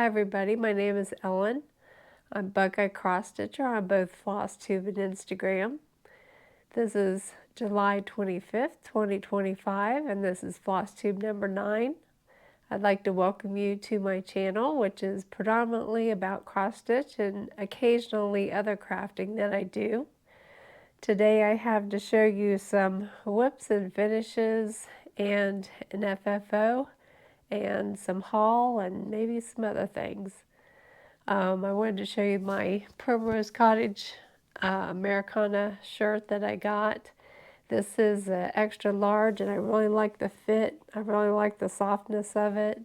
Hi everybody, my name is Ellen. I'm Buckeye Cross Stitcher on both FlossTube and Instagram. This is July 25th, 2025, and this is FlossTube number 9. I'd like to welcome you to my channel, which is predominantly about cross stitch and occasionally other crafting that I do. Today I have to show you some WIPS and finishes and an FFO and some haul and maybe some other things. I wanted to show you my Primrose Cottage Americana shirt that I got. This is extra large and I really like the fit. I really like the softness of it.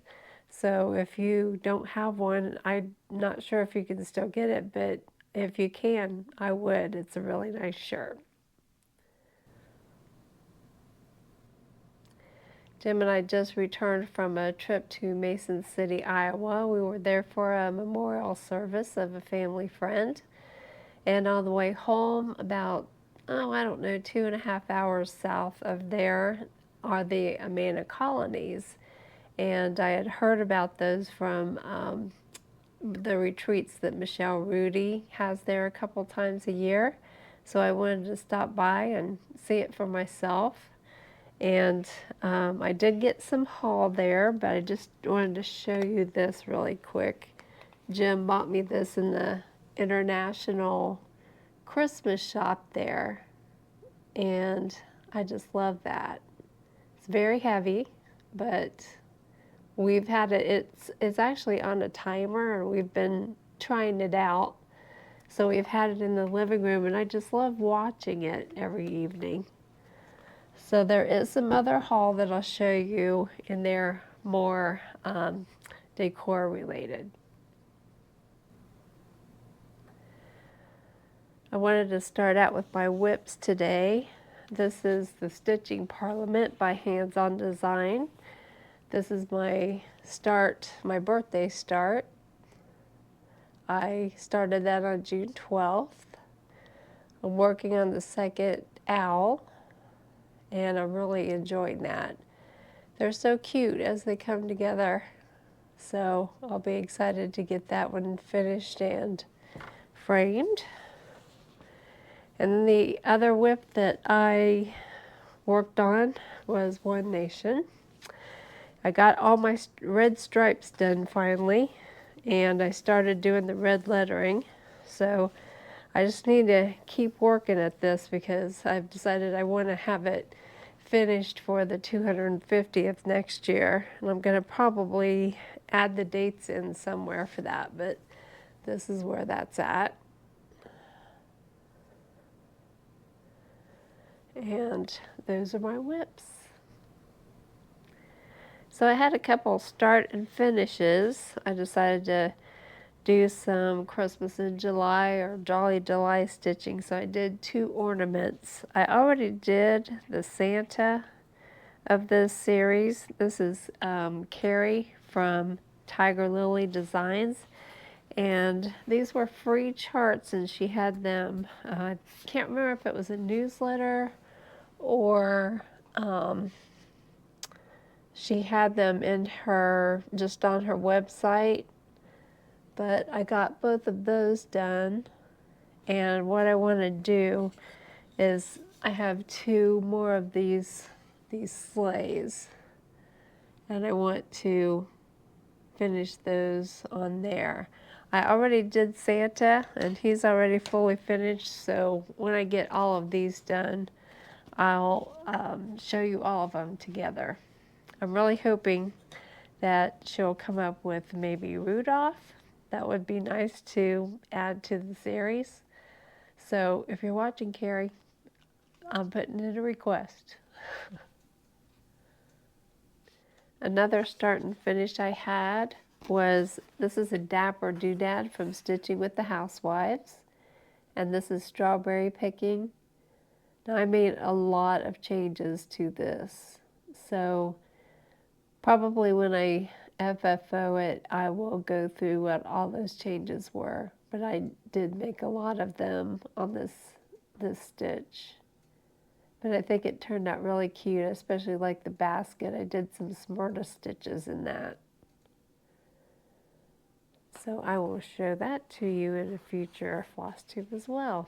So if you don't have one, I'm not sure if you can still get it, but if you can, I would. It's a really nice shirt. Jim and I just returned from a trip to Mason City, Iowa. We were there for a memorial service of a family friend. And on the way home, about, I don't know, 2.5 hours south of there are the Amana colonies. And I had heard about those from the retreats that Michelle Rudy has there a couple times a year. So I wanted to stop by and see it for myself. And I did get some haul there, but I just wanted to show you this really quick. Jim bought me this in the International Christmas shop there, and I just love that. It's very heavy, but we've had it, it's actually on a timer, and we've been trying it out. So we've had it in the living room, and I just love watching it every evening. So there is some other haul that I'll show you, and they're more decor related. I wanted to start out with my WIPS today. This is the Stitching Parliament by Hands On Design. This is my start, my birthday start. I started that on June 12th. I'm working on the second owl, and I'm really enjoying that. They're so cute as they come together. So I'll be excited to get that one finished and framed. And then the other WIP that I worked on was One Nation. I got all my red stripes done finally, and I started doing the red lettering. So I just need to keep working at this because I've decided I want to have it finished for the 250th next year. And I'm going to probably add the dates in somewhere for that, but this is where that's at. And those are my WIPs. So I had a couple start and finishes. I decided to do some Christmas in July or Jolly July stitching, so I did 2 ornaments. I already did the Santa of this series. This is Carrie from Tiger Lily Designs, and these were free charts, and she had them, I can't remember if it was a newsletter or she had them in her, just on her website. But I got both of those done, and what I want to do is I have 2 more of these sleighs, and I want to finish those on there. I already did Santa, and he's already fully finished, so when I get all of these done, I'll show you all of them together. I'm really hoping that she'll come up with maybe Rudolph. That would be nice to add to the series. So if you're watching, Carrie, I'm putting in a request. Another start and finish I had was, this is a Dapper Doodad from Stitching with the Housewives. And this is Strawberry Picking. Now I made a lot of changes to this. So probably when I FFO it, I will go through what all those changes were. But I did make a lot of them on this stitch. But I think it turned out really cute, especially like the basket. I did some Smyrna stitches in that. So I will show that to you in a future FlossTube as well.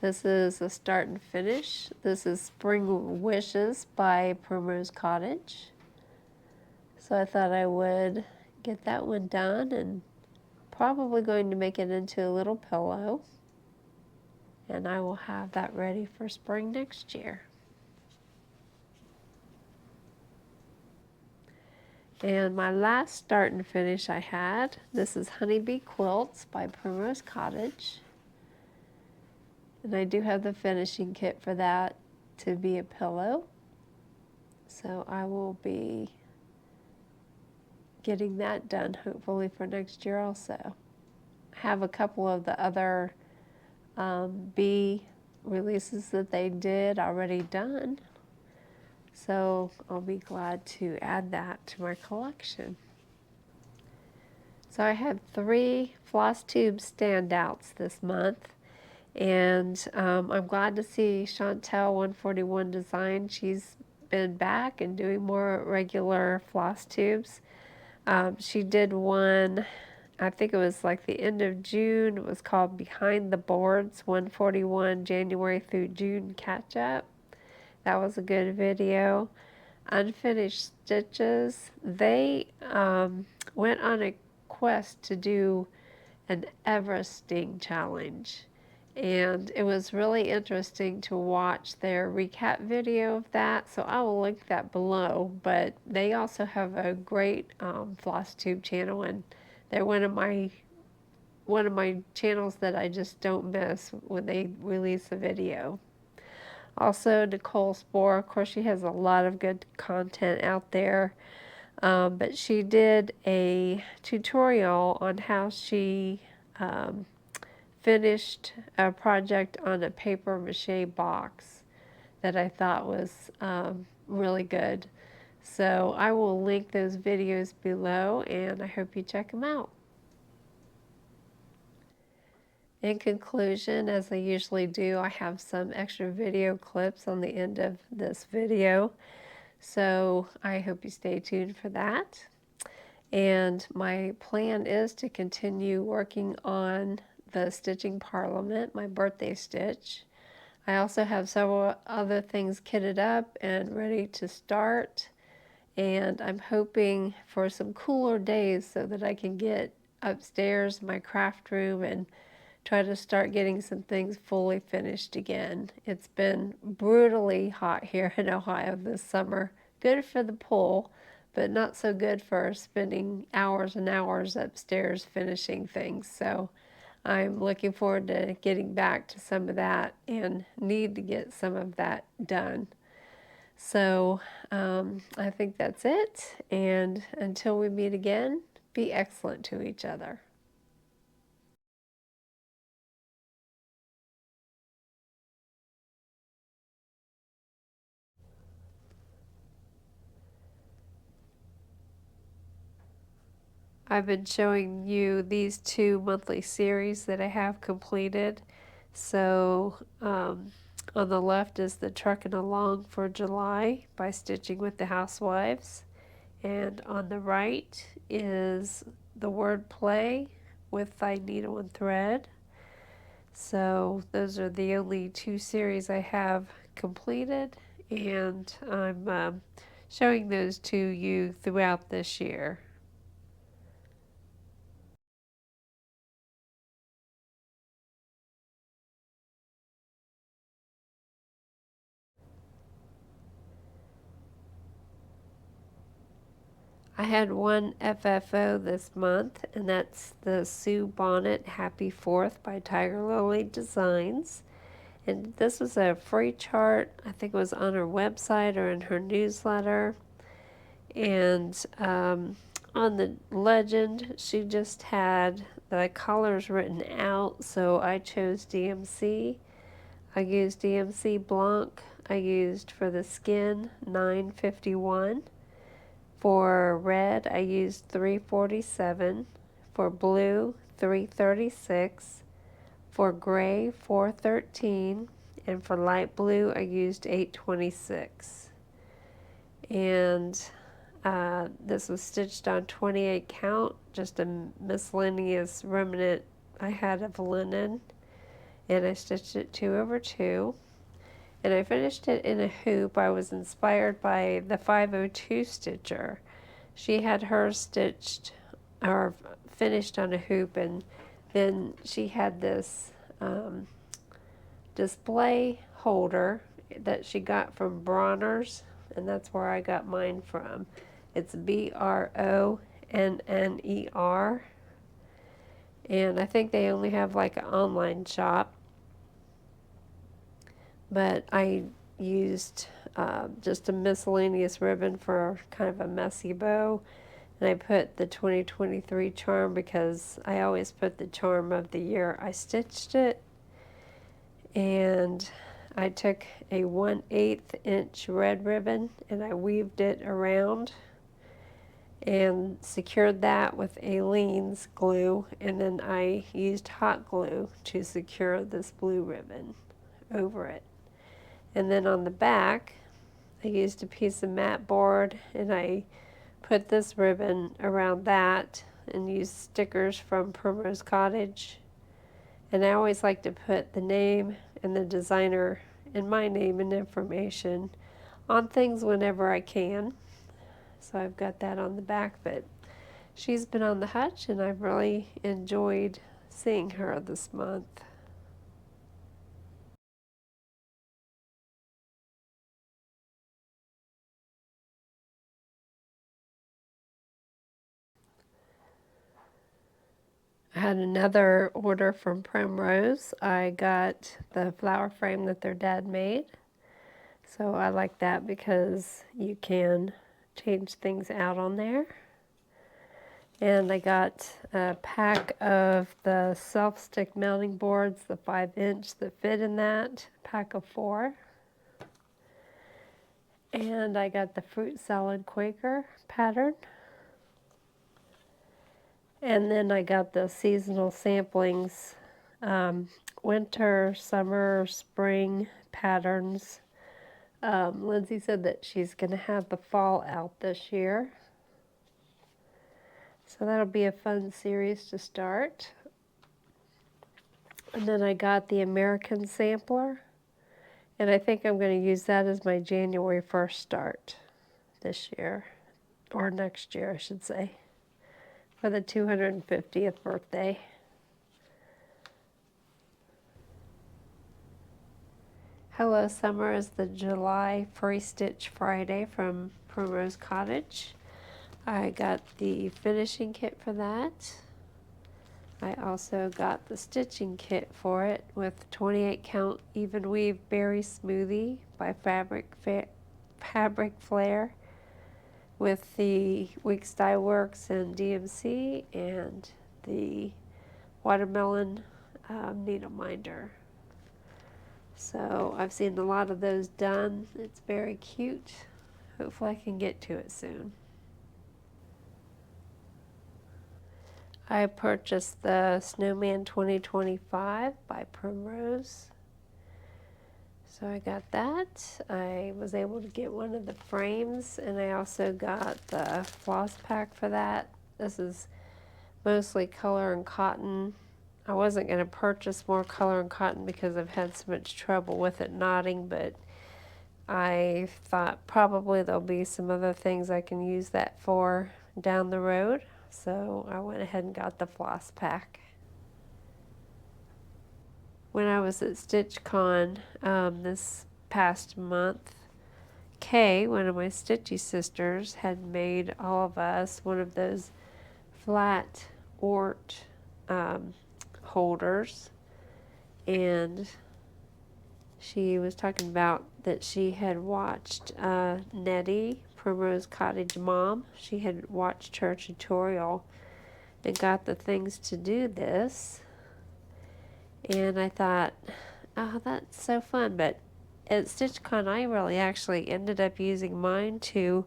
This is a start and finish. This is Spring Wishes by Primrose Cottage. So I thought I would get that one done, and probably going to make it into a little pillow. And I will have that ready for spring next year. And my last start and finish I had, this is Honeybee Quilts by Primrose Cottage. And I do have the finishing kit for that to be a pillow. So I will be getting that done hopefully for next year also. I have a couple of the other bee releases that they did already done. So I'll be glad to add that to my collection. So I had 3 FlossTube Standouts this month. And I'm glad to see Chantel 141 Design. She's been back and doing more regular floss tubes. She did one, I think it was like the end of June. It was called Behind the Boards 141 January through June Catch Up. That was a good video. Unfinished Stitches. They went on a quest to do an Everesting challenge. And it was really interesting to watch their recap video of that. So I will link that below. But they also have a great FlossTube channel, and they're one of my channels that I just don't miss when they release a video. Also, Nicole Spore, of course, she has a lot of good content out there. But she did a tutorial on how she finished a project on a paper mache box that I thought was really good. So I will link those videos below, and I hope you check them out. In conclusion, as I usually do, I have some extra video clips on the end of this video. So I hope you stay tuned for that. And my plan is to continue working on the Stitching Parliament, my birthday stitch. I also have several other things kitted up and ready to start. And I'm hoping for some cooler days so that I can get upstairs in my craft room and try to start getting some things fully finished again. It's been brutally hot here in Ohio this summer. Good for the pool, but not so good for spending hours and hours upstairs finishing things. So I'm looking forward to getting back to some of that and need to get some of that done. So I think that's it. And until we meet again, be excellent to each other. I've been showing you these 2 monthly series that I have completed. So on the left is the Truckin' Along for July by Stitching with the Housewives. And on the right is the Word Play with Thy Needle and Thread. So those are the only 2 series I have completed, and I'm showing those to you throughout this year. I had one FFO this month, and that's the Sue Bonnet Happy 4th by Tiger Lily Designs. And this was a free chart. I think it was on her website or in her newsletter. And on the legend, she just had the colors written out, so I chose DMC. I used DMC Blanc. I used for the skin 951. For red, I used 347. For blue, 336. For gray, 413. And for light blue, I used 826. And This was stitched on 28 count, just a miscellaneous remnant I had of linen, and I stitched it 2 over 2, and I finished it in a hoop. I was inspired by the 502 stitcher. She had hers stitched or finished on a hoop, and then she had this display holder that she got from Bronner's, and that's where I got mine from. It's BRONNER, and I think they only have like an online shop, but I used just a miscellaneous ribbon for kind of a messy bow, and I put the 2023 charm because I always put the charm of the year I stitched it. And I took a 1/8 inch red ribbon and I weaved it around and secured that with Aleene's glue, and then I used hot glue to secure this blue ribbon over it. And then on the back I used a piece of mat board and I put this ribbon around that and used stickers from Primrose Cottage. And I always like to put the name and the designer and my name and information on things whenever I can. So I've got that on the back, but she's been on the hutch and I've really enjoyed seeing her this month. I had another order from Primrose. I got the flower frame that their dad made. So I like that because you can change things out on there. And I got a pack of the self-stick mounting boards, the 5-inch that fit in that, pack of 4. And I got the fruit salad Quaker pattern. And then I got the seasonal samplings, winter, summer, spring patterns. Lindsay said that she's going to have the fall out this year. So that'll be a fun series to start. And then I got the American sampler. And I think I'm going to use that as my January 1st start this year. Or next year, I should say. For the 250th birthday. Hello Summer is the July Free Stitch Friday from Primrose Cottage. I got the finishing kit for that. I also got the stitching kit for it with 28 count even weave berry smoothie by Fabric Flair with the Weeks Dye Works and DMC and the watermelon needle minder. So I've seen a lot of those done. It's very cute. Hopefully I can get to it soon. I purchased the Snowman 2025 by Primrose. So I got that. I was able to get one of the frames, and I also got the floss pack for that. This is mostly color and cotton. I wasn't going to purchase more color and cotton because I've had so much trouble with it knotting, but I thought probably there'll be some other things I can use that for down the road. So I went ahead and got the floss pack. When I was at StitchCon this past month, Kay, one of my Stitchy sisters, had made all of us one of those flat Ort holders, and she was talking about that she had watched Nettie, Primrose Cottage mom. She had watched her tutorial and got the things to do this, and I thought, oh, that's so fun. But at StitchCon I really actually ended up using mine to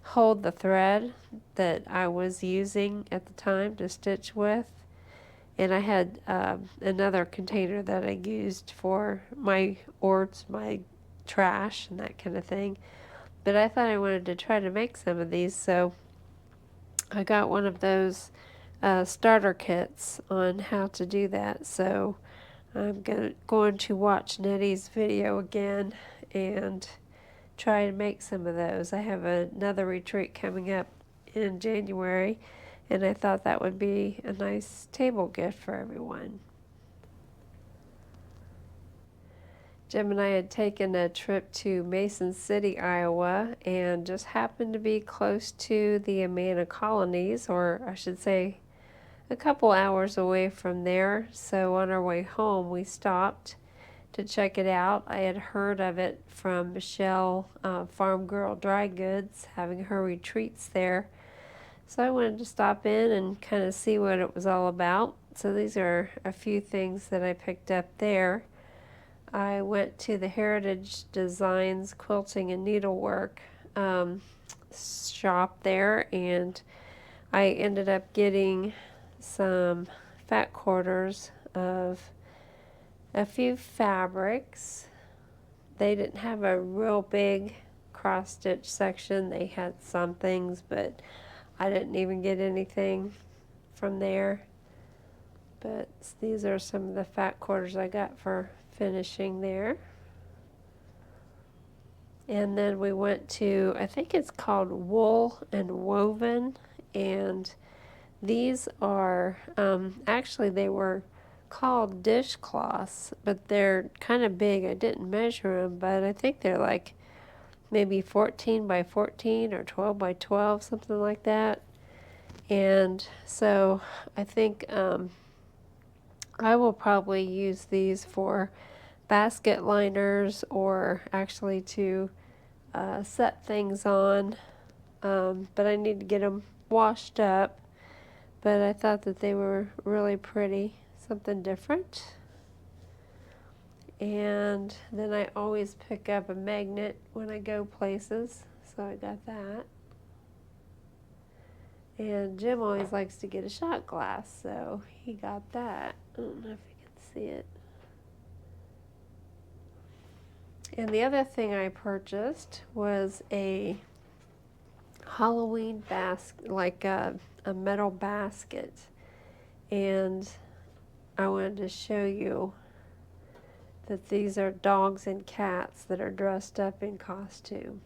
hold the thread that I was using at the time to stitch with. And I had another container that I used for my orts, my trash, and that kind of thing. But I thought I wanted to try to make some of these, so I got one of those starter kits on how to do that. So I'm going to watch Nettie's video again and try to make some of those. I have another retreat coming up in January, and I thought that would be a nice table gift for everyone. Jim and I had taken a trip to Mason City, Iowa, and just happened to be close to the Amana colonies, or I should say a couple hours away from there. So on our way home, we stopped to check it out. I had heard of it from Michelle, Farm Girl Dry Goods, having her retreats there. So I wanted to stop in and kind of see what it was all about. So these are a few things that I picked up there. I went to the Heritage Designs Quilting and Needlework shop there, and I ended up getting some fat quarters of a few fabrics. They didn't have a real big cross stitch section. They had some things, but I didn't even get anything from there. But these are some of the fat quarters I got for finishing there. And then we went to, I think it's called Wool and Woven, and these are, actually they were called dishcloths, but they're kind of big. I didn't measure them, but I think they're like maybe 14 by 14 or 12 by 12, something like that. And so I think I will probably use these for basket liners, or actually to set things on, but I need to get them washed up. But I thought that they were really pretty, something different. And then I always pick up a magnet when I go places, so I got that. And Jim always likes to get a shot glass, so he got that. I don't know if you can see it. And the other thing I purchased was a Halloween basket, like a metal basket. And I wanted to show you that these are dogs and cats that are dressed up in costume.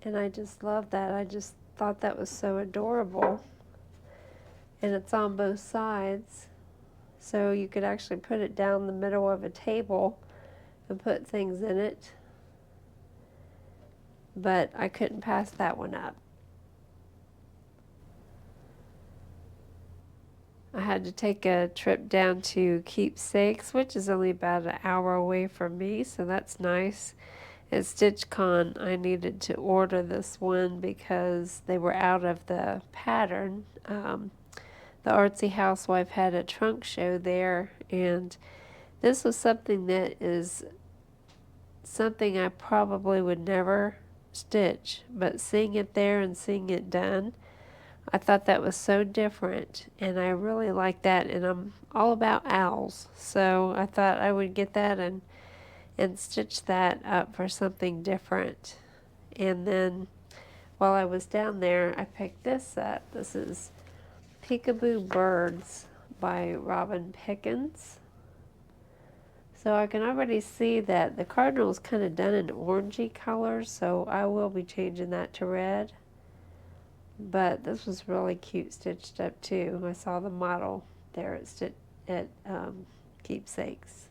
And I just love that. I just thought that was so adorable. And it's on both sides, so you could actually put it down the middle of a table and put things in it. But I couldn't pass that one up. I had to take a trip down to Keepsakes, which is only about an hour away from me, so that's nice. At StitchCon, I needed to order this one because they were out of the pattern. The Artsy Housewife had a trunk show there, and this was something that is something I probably would never stitch, but seeing it there and seeing it done, I thought that was so different, and I really like that, and I'm all about owls, so I thought I would get that and stitch that up for something different. And then while I was down there, I picked this up. This is Peekaboo Birds by Robin Pickens. So I can already see that the cardinal is kind of done in orangey colors, so I will be changing that to red. But this was really cute stitched up too. I saw the model there at Keepsakes.